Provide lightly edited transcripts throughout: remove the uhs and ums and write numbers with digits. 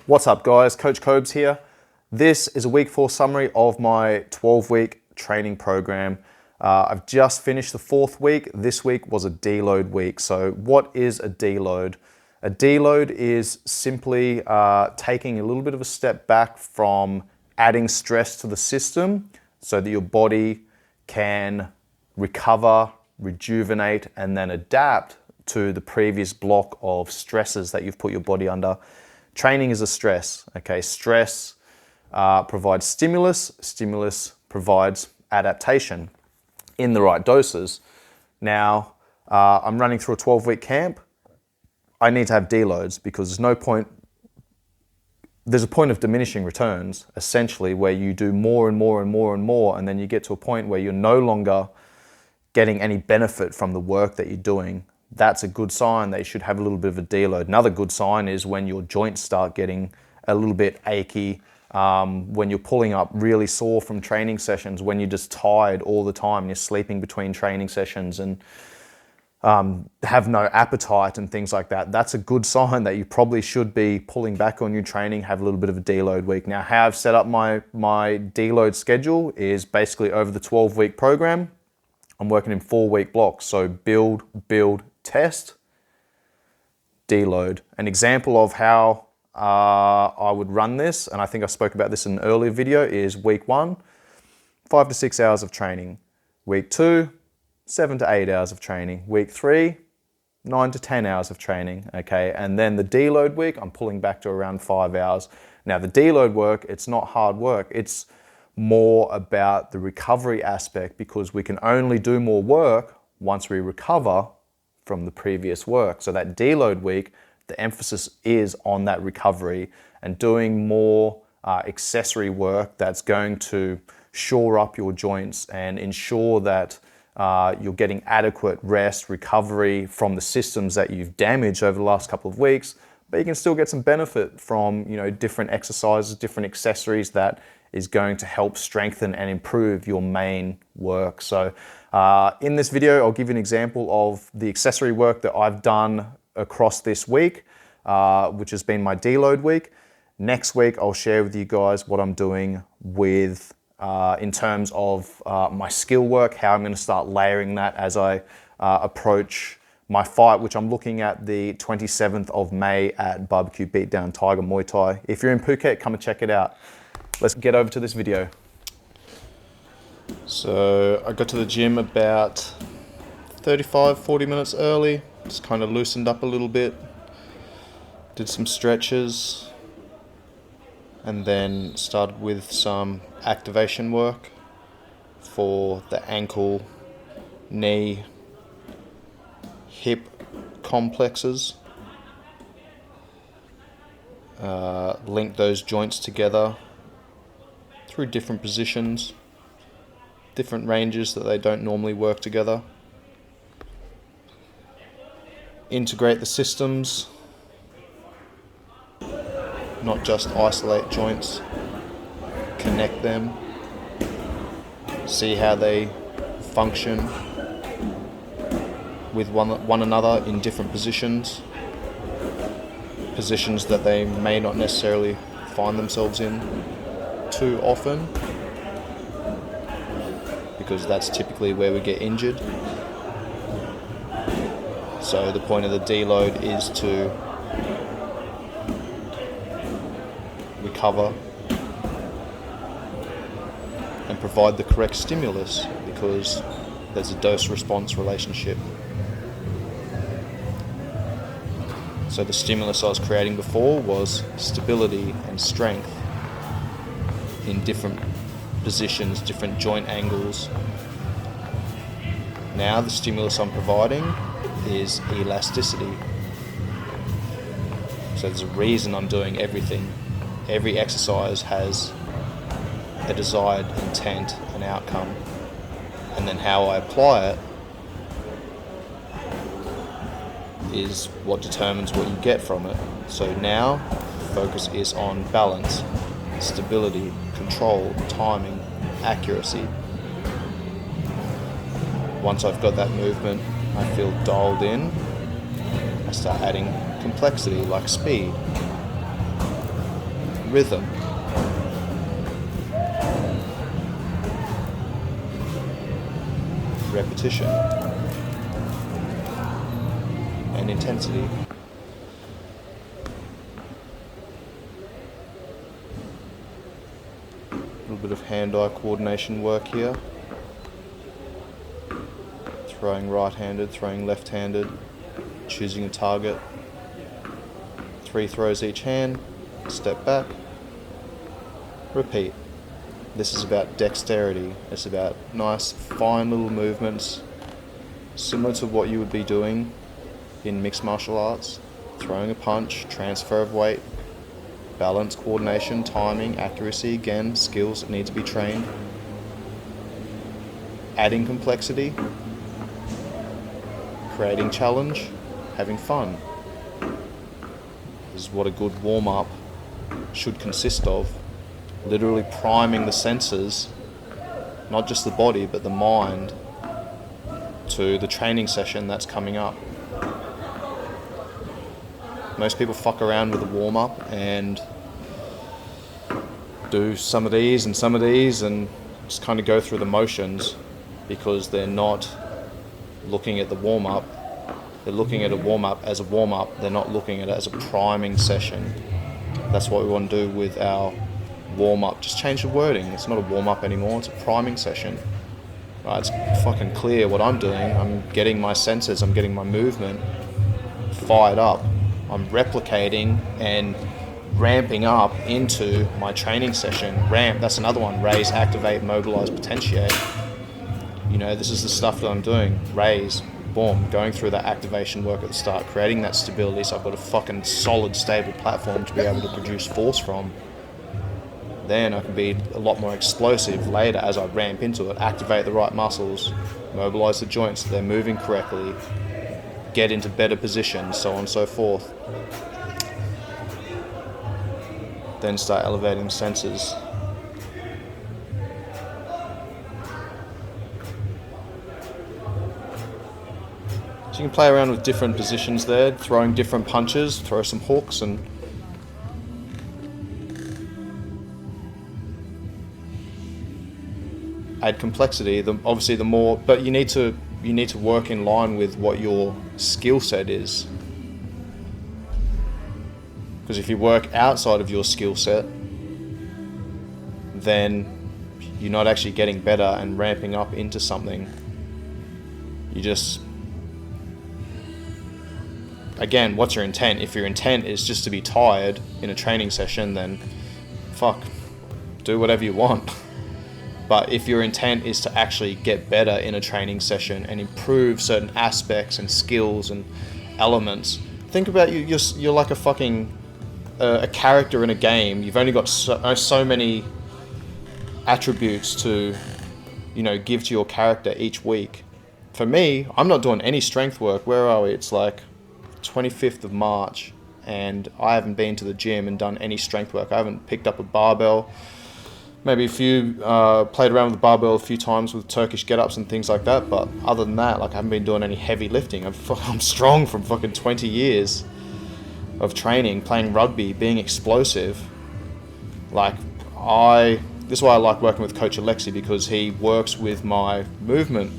What's up guys, Coach Cobes here. This is a week 4 summary of my 12-week training program. I've just finished the 4th week. This week was a deload week. So what is a deload? A deload is simply taking a little bit of a step back from adding stress to the system so that your body can recover, rejuvenate, and then adapt to the previous block of stresses that you've put your body under. Training is a stress, okay? Stress provides stimulus, stimulus provides adaptation in the right doses. Now, I'm running through a 12-week camp. I need to have deloads because there's a point of diminishing returns, essentially, where you do more and more and more and more, and then you get to a point where you're no longer getting any benefit from the work that you're doing. That's a good sign that you should have a little bit of a deload. Another good sign is when your joints start getting a little bit achy, when you're pulling up really sore from training sessions, when you're just tired all the time, you're sleeping between training sessions and have no appetite and things like that. That's a good sign that you probably should be pulling back on your training, have a little bit of a deload week. Now, how I've set up my deload schedule is basically over the 12-week program, I'm working in 4-week blocks. So build, test, deload. An example of how I would run this, and I think I spoke about this in an earlier video, is week 1, 5 to 6 hours of training. Week 2, 7 to 8 hours of training. Week 3, 9 to 10 hours of training, okay? And then the deload week, I'm pulling back to around 5 hours. Now the deload work, it's not hard work. It's more about the recovery aspect because we can only do more work once we recover from the previous work. So that deload week, the emphasis is on that recovery and doing more accessory work that's going to shore up your joints and ensure that you're getting adequate rest, recovery from the systems that you've damaged over the last couple of weeks, but you can still get some benefit from, different exercises, different accessories that is going to help strengthen and improve your main work. So in this video, I'll give you an example of the accessory work that I've done across this week, which has been my deload week. Next week, I'll share with you guys what I'm doing with in terms of my skill work, how I'm going to start layering that as I approach my fight, which I'm looking at the 27th of May at BBQ Beatdown Tiger Muay Thai. If you're in Phuket, come and check it out. Let's get over to this video. So I got to the gym about 35-40 minutes early, just kind of loosened up a little bit, did some stretches, and then started with some activation work for the ankle, knee, hip complexes. Link those joints together through different positions, different ranges that they don't normally work together. Integrate the systems, not just isolate joints, connect them, see how they function with one another in different positions that they may not necessarily find themselves in too often, because that's typically where we get injured. So the point of the deload is to recover and provide the correct stimulus, because there's a dose-response relationship. So the stimulus I was creating before was stability and strength in different positions, different joint angles. Now the stimulus I'm providing is elasticity. So there's a reason I'm doing everything. Every exercise has a desired intent and outcome, and then how I apply it is what determines what you get from it. So now the focus is on balance, stability, control, timing, accuracy. Once I've got that movement, I feel dialed in, I start adding complexity like speed. rhythm. Repetition. And intensity. A little bit of hand-eye coordination work here. Throwing right-handed, throwing left-handed, choosing a target. 3 throws each hand, step back, repeat. This is about dexterity. It's about nice, fine little movements, similar to what you would be doing in mixed martial arts. Throwing a punch, transfer of weight, balance, coordination, timing, accuracy, again, skills that need to be trained. Adding complexity, creating challenge, having fun. This is what a good warm-up should consist of. Literally priming the senses, not just the body, but the mind, to the training session that's coming up. Most people fuck around with a warm-up and do some of these and some of these and just kind of go through the motions because they're not looking at the warm-up. They're looking at a warm-up as a warm-up. They're not looking at it as a priming session. That's what we want to do with our warm-up. Just change the wording. It's not a warm-up anymore. It's a priming session. Right? It's fucking clear what I'm doing. I'm getting my senses. I'm getting my movement fired up. I'm replicating and ramping up into my training session. Ramp, that's another one. Raise, activate, mobilize, potentiate. You know, this is the stuff that I'm doing. Raise, boom, going through that activation work at the start, creating that stability so I've got a fucking solid, stable platform to be able to produce force from. Then I can be a lot more explosive later as I ramp into it, activate the right muscles, mobilize the joints so they're moving correctly, get into better positions, so on and so forth. Then start elevating senses. So you can play around with different positions there, throwing different punches, throw some hooks and add complexity. Obviously the more, but you need to work in line with what your skill set is. Because if you work outside of your skill set, then you're not actually getting better and ramping up into something. You just, again, what's your intent? If your intent is just to be tired in a training session, then fuck, do whatever you want. But if your intent is to actually get better in a training session and improve certain aspects and skills and elements, think about you're like a fucking a character in a game. You've only got so many attributes to, you know, give to your character each week. For me, I'm not doing any strength work. Where are we? It's like 25th of March and I haven't been to the gym and done any strength work. I haven't picked up a barbell. Maybe played around with the barbell a few times with Turkish get-ups and things like that, but other than that, like, I haven't been doing any heavy lifting. I'm strong from fucking 20 years of training, playing rugby, being explosive. Like, this is why I like working with Coach Alexi, because he works with my movement,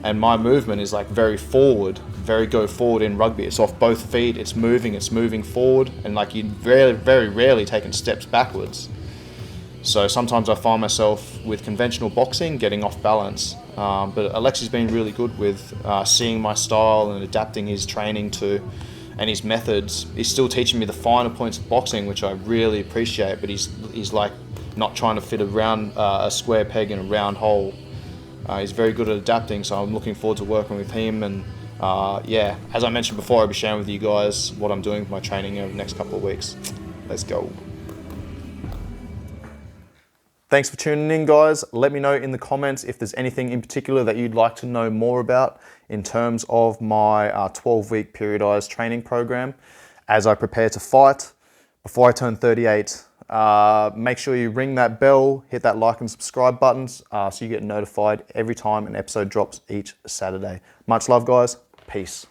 and my movement is like very forward, very go forward in rugby. It's off both feet, it's moving forward, and like you very rarely taking steps backwards. So sometimes I find myself with conventional boxing getting off balance. But Alexi's been really good with seeing my style and adapting his training to, and his methods. He's still teaching me the finer points of boxing, which I really appreciate, but he's like not trying to fit a square peg in a round hole. He's very good at adapting, so I'm looking forward to working with him. And yeah, as I mentioned before, I'll be sharing with you guys what I'm doing with my training over the next couple of weeks. Let's go. Thanks for tuning in, guys. Let me know in the comments if there's anything in particular that you'd like to know more about in terms of my 12-week periodized training program as I prepare to fight before I turn 38. Make sure you ring that bell, hit that like and subscribe buttons so you get notified every time an episode drops each Saturday. Much love, guys. Peace.